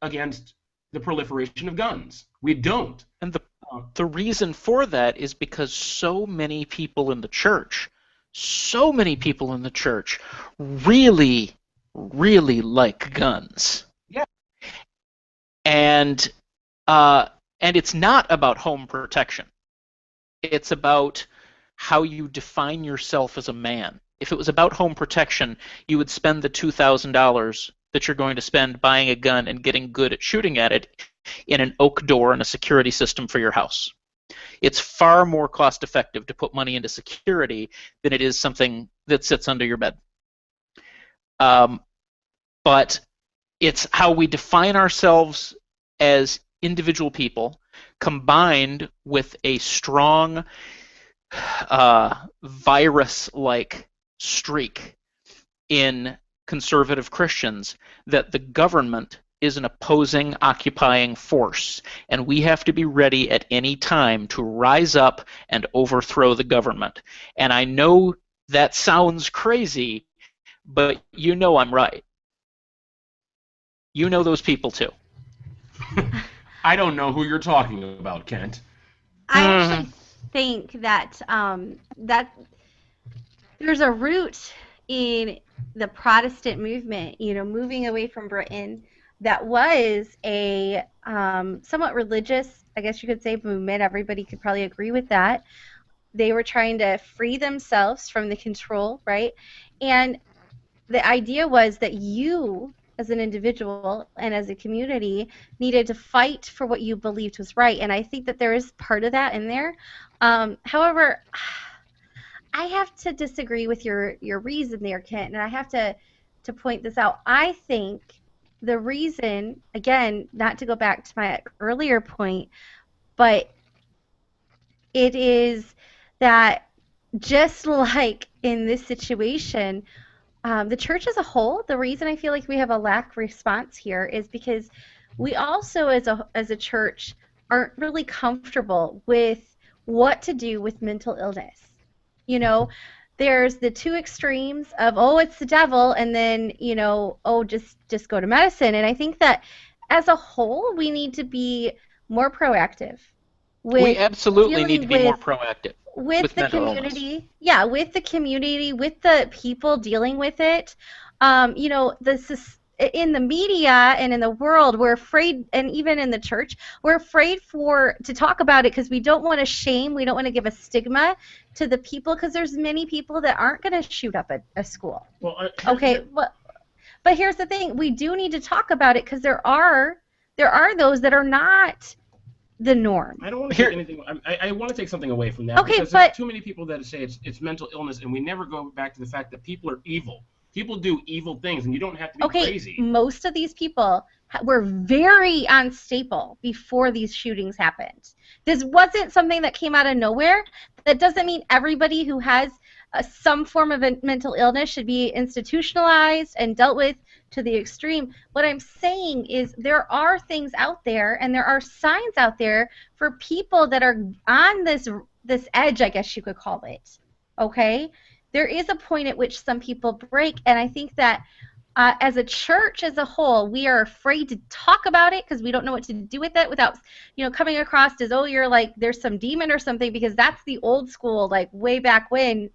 against the proliferation of guns. We don't. And the reason for that is because so many people in the church really, really like guns. Yeah. And it's not about home protection. It's about how you define yourself as a man. If it was about home protection, you would spend the $2,000 that you're going to spend buying a gun and getting good at shooting at it in an oak door and a security system for your house. It's far more cost effective to put money into security than it is something that sits under your bed. But it's how we define ourselves as individual people combined with a strong virus-like streak in conservative Christians that the government is an opposing, occupying force, and we have to be ready at any time to rise up and overthrow the government. And I know that sounds crazy, but you know I'm right. You know those people too. I don't know who you're talking about, Kent. I actually think that that there's a root in the Protestant movement, moving away from Britain, that was a somewhat religious, I guess you could say, movement. Everybody could probably agree with that. They were trying to free themselves from the control, right? And the idea was that you, as an individual and as a community, needed to fight for what you believed was right. And I think that there is part of that in there. However, I have to disagree with your reason there, Kent, and I have to point this out. I think the reason, again, not to go back to my earlier point, but it is that just like in this situation, the church as a whole, the reason I feel like we have a lack response here is because we also as a church aren't really comfortable with what to do with mental illness. There's the two extremes of, oh, it's the devil, and then, just go to medicine. And I think that as a whole, we need to be more proactive. We absolutely need to be more proactive. With the community, illness. Yeah, with the community, with the people dealing with it. In the media and in the world, we're afraid, and even in the church, we're afraid to talk about it because we don't want to shame, we don't want to give a stigma to the people, because there's many people that aren't going to shoot up a school. Well, but here's the thing: we do need to talk about it because there are those that are not the norm. I don't want to take anything. I want to take something away from that. Okay, because there's too many people that say it's mental illness, and we never go back to the fact that people are evil. People do evil things, and you don't have to be crazy. Most of these people were very unstable before these shootings happened. This wasn't something that came out of nowhere. That doesn't mean everybody who has some form of a mental illness should be institutionalized and dealt with to the extreme. What I'm saying is there are things out there, and there are signs out there for people that are on this edge, I guess you could call it, okay? There is a point at which some people break, and I think that as a church as a whole, we are afraid to talk about it because we don't know what to do with it without, coming across as, oh, you're like, there's some demon or something, because that's the old school, like, way back when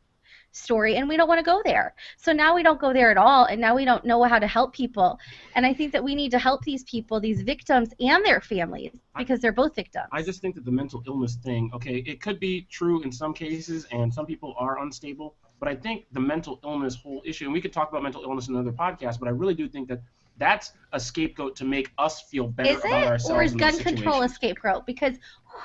story, and we don't want to go there. So now we don't go there at all, and now we don't know how to help people. And I think that we need to help these people, these victims, and their families, because they're both victims. I just think that the mental illness thing, okay, it could be true in some cases, and some people are unstable, but I think the mental illness whole issue, and we could talk about mental illness in another podcast, but I really do think that that's a scapegoat to make us feel better about ourselves. Or is gun control a scapegoat? Because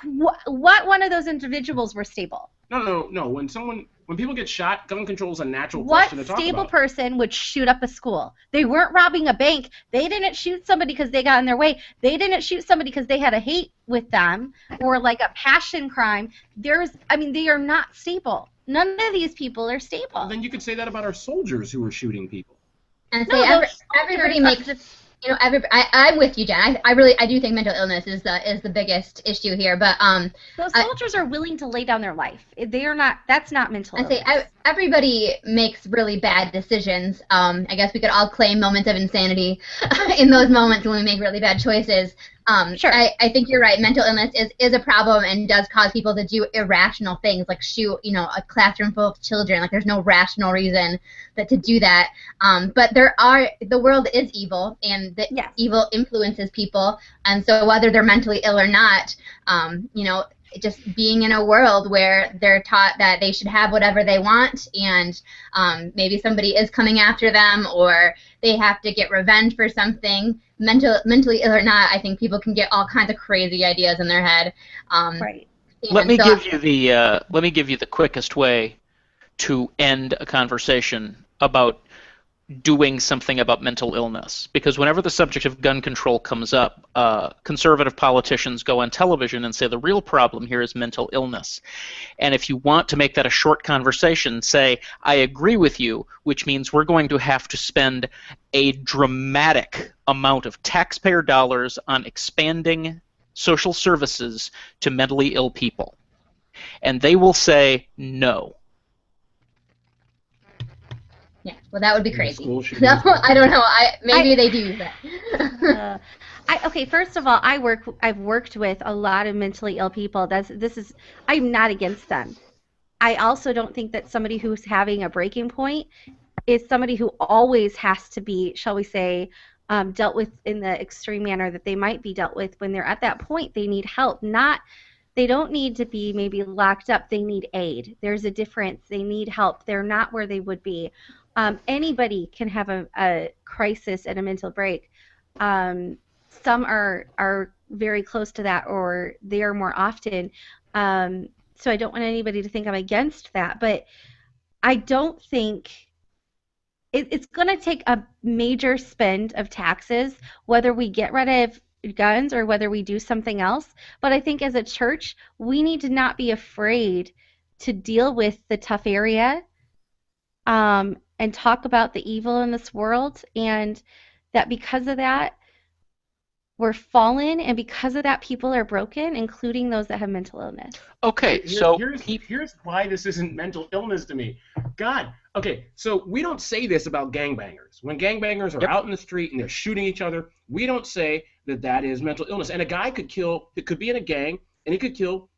what one of those individuals were stable? No. When people get shot, gun control is a natural question to talk about. What stable person would shoot up a school? They weren't robbing a bank. They didn't shoot somebody because they got in their way. They didn't shoot somebody because they had a hate with them or like a passion crime. They are not stable. None of these people are stable. Well, then you could say that about our soldiers who were shooting people. And No, say those everybody soldiers are makes, just- I'm with you, Jen. I do think mental illness is the biggest issue here. But those I- soldiers are willing to lay down their life. They are not. That's not mental I say illness. everybody makes really bad decisions. I guess we could all claim moments of insanity in those moments when we make really bad choices. Sure. I think you're right. Mental illness is a problem and does cause people to do irrational things, like shoot, a classroom full of children. Like there's no rational reason to do that. But the world is evil, and the Yes. evil influences people. And so whether they're mentally ill or not, just being in a world where they're taught that they should have whatever they want, and maybe somebody is coming after them, or they have to get revenge for something, mentally ill or not, I think people can get all kinds of crazy ideas in their head. Right. Let me give you the quickest way to end a conversation about doing something about mental illness, because whenever the subject of gun control comes up, conservative politicians go on television and say the real problem here is mental illness. And if you want to make that a short conversation, say, I agree with you, which means we're going to have to spend a dramatic amount of taxpayer dollars on expanding social services to mentally ill people. And they will say no. Yeah, well, that would be The crazy. school should No, use that. I don't know. Maybe they do that. Okay, first of all, I've worked with a lot of mentally ill people. I'm not against them. I also don't think that somebody who's having a breaking point is somebody who always has to be, shall we say, dealt with in the extreme manner that they might be dealt with. When they're at that point, they need help. They don't need to be maybe locked up. They need aid. There's a difference. They need help. They're not where they would be. Anybody can have a crisis and a mental break. Some are very close to that, or they are more often. So I don't want anybody to think I'm against that, but I don't think it's going to take a major spend of taxes, whether we get rid of guns or whether we do something else. But I think as a church, we need to not be afraid to deal with the tough area, and talk about the evil in this world, and that because of that, we're fallen, and because of that, people are broken, including those that have mental illness. Okay, so here's why this isn't mental illness to me. God, okay, so we don't say this about gangbangers. When gangbangers are out in the street and they're shooting each other, we don't say that is mental illness. And a guy could be in a gang, and he could kill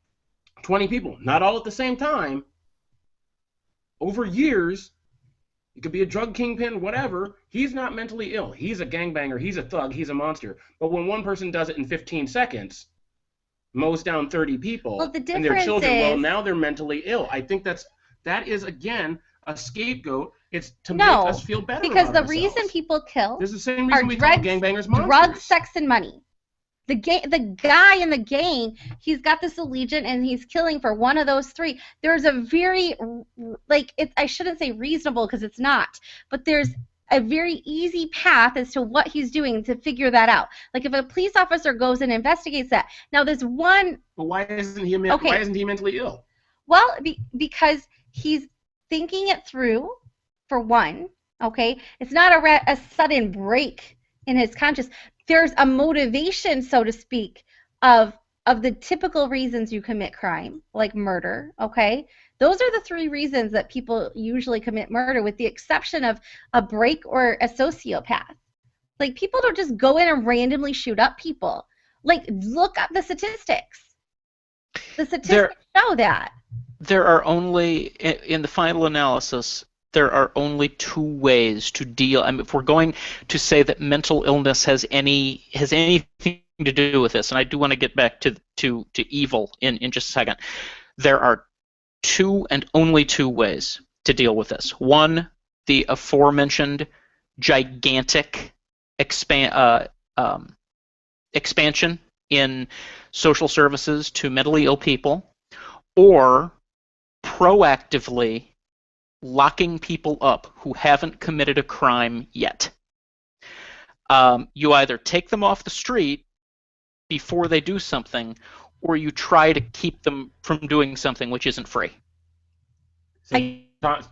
20 people, not all at the same time. Over years, he could be a drug kingpin, whatever. He's not mentally ill. He's a gangbanger. He's a thug. He's a monster. But when one person does it in 15 seconds, mows down 30 people, Well, the and their difference children, well, is- now they're mentally ill. I think that is, again, a scapegoat. It's to No, make us feel better because about the reason ourselves. people kill This is the same are reason we call gangbangers monsters. drugs, sex, and money. The guy in the gang, he's got this allegiance, and he's killing for one of those three. There's a very, I shouldn't say reasonable because it's not, but there's a very easy path as to what he's doing to figure that out. Like if a police officer goes and investigates that. Now there's one. But why isn't he mentally ill? Well, because he's thinking it through, for one. Okay, it's not a sudden break in his conscious. There's a motivation, so to speak, of the typical reasons you commit crime, like murder, okay? Those are the three reasons that people usually commit murder, with the exception of a break or a sociopath. Like, people don't just go in and randomly shoot up people. Like, look up the statistics. The statistics show that. There are only, in the final analysis, there are only two ways to deal. I mean, if we're going to say that mental illness has anything to do with this, and I do want to get back to evil in just a second, there are two and only two ways to deal with this. One, the aforementioned gigantic expansion in social services to mentally ill people, or proactively locking people up who haven't committed a crime yet. You either take them off the street before they do something, or you try to keep them from doing something which isn't free. I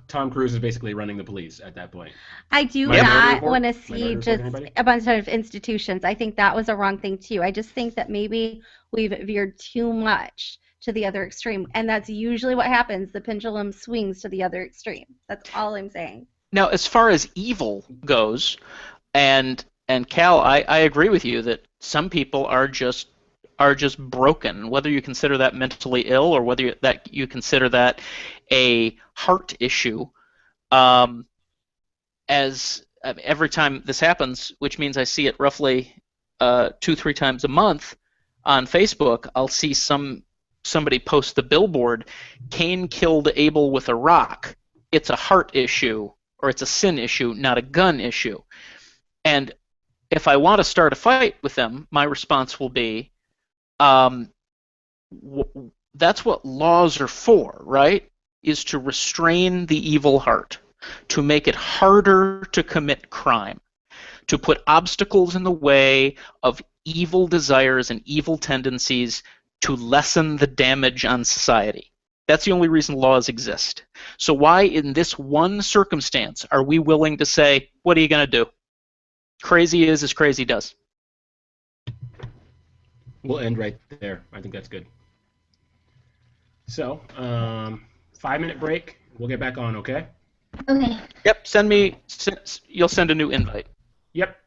Tom Cruise is basically running the police at that point. I do Minority not Report? want to Minority see Report, just anybody? a bunch of institutions. I think that was a wrong thing too. I just think that maybe we've veered too much to the other extreme, and that's usually what happens. The pendulum swings to the other extreme. That's all I'm saying. Now, as far as evil goes, and Cal, I agree with you that some people are just broken. Whether you consider that mentally ill or whether you consider that a heart issue, every time this happens, which means I see it roughly 2-3 times a month on Facebook, I'll see somebody post the billboard, Cain killed Abel with a rock. It's a heart issue, or it's a sin issue, not a gun issue. And if I want to start a fight with them, my response will be, that's what laws are for, right? Is to restrain the evil heart, to make it harder to commit crime, to put obstacles in the way of evil desires and evil tendencies, to lessen the damage on society. That's the only reason laws exist. So why in this one circumstance are we willing to say, what are you going to do? Crazy is as crazy does. We'll end right there. I think that's good. So, 5-minute break. We'll get back on, okay? Okay. Yep, you'll send a new invite. Yep.